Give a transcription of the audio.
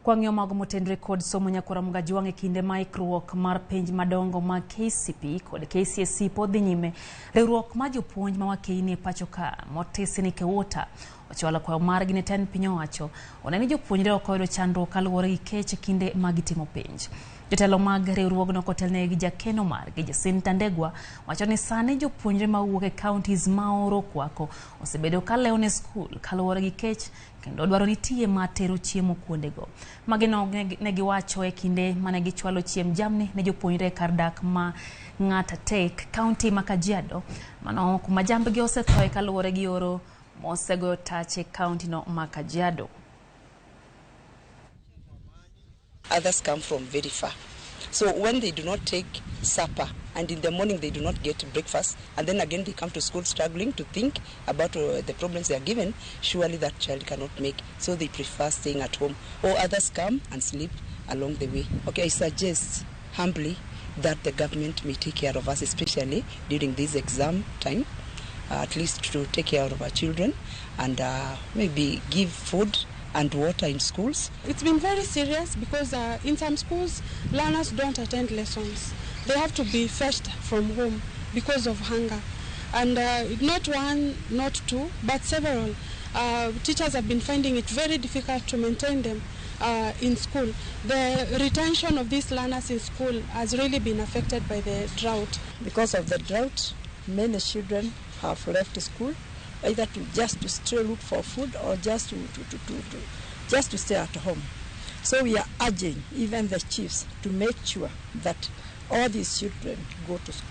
Kwang'yo mago motendre kod somo nyakora Ramogi kinde ma ikruok mar penj madongo ma KCP kod KCSE pod dhi nyime. Riwruok ma jopuonj ma wakeini e pacho ka motisi ni Kewota ochwalo kwayo margi ne tend piny owacho oneni jopuonjre ok oyudo chandruok kaluwore gi kech kinde ma gitimo penj. Jotelo mag riwruogno kotelne gi jakeno margi Jacinta Ndegwa wacho ni sani jopuonjre ma wuok e counties ma oro kwako osebedo ka lewo ne skul kaluwore gi kech kendo dwaro nitie ma tero chiemo kuondego. Magino ne giwacho e kinde mane gichwalo chiem jamni ne jopuonjre kar dak ma Ng'ata Tek, kaunti ma Kajiado, mano kuma jambgi osethoe kaluwore gi oro mosego tach e kaunti no ma Kajiado. Others come from very far. So when they do not take supper and in the morning they do not get breakfast and then again they come to school struggling to think about the problems they are given, surely that child cannot make. So they prefer staying at home or others come and sleep along the way. Okay, I suggest humbly that the government may take care of us, especially during this exam time, at least to take care of our children and maybe give food and water in schools. It's been very serious because in some schools, learners don't attend lessons. They have to be fetched from home because of hunger. And not one, not two, but several. Teachers have been finding it very difficult to maintain them in school. The retention of these learners in school has really been affected by the drought. Because of the drought, many children have left school, either just to stay look for food or just to stay at home. So we are urging even the chiefs to make sure that all these children go to school.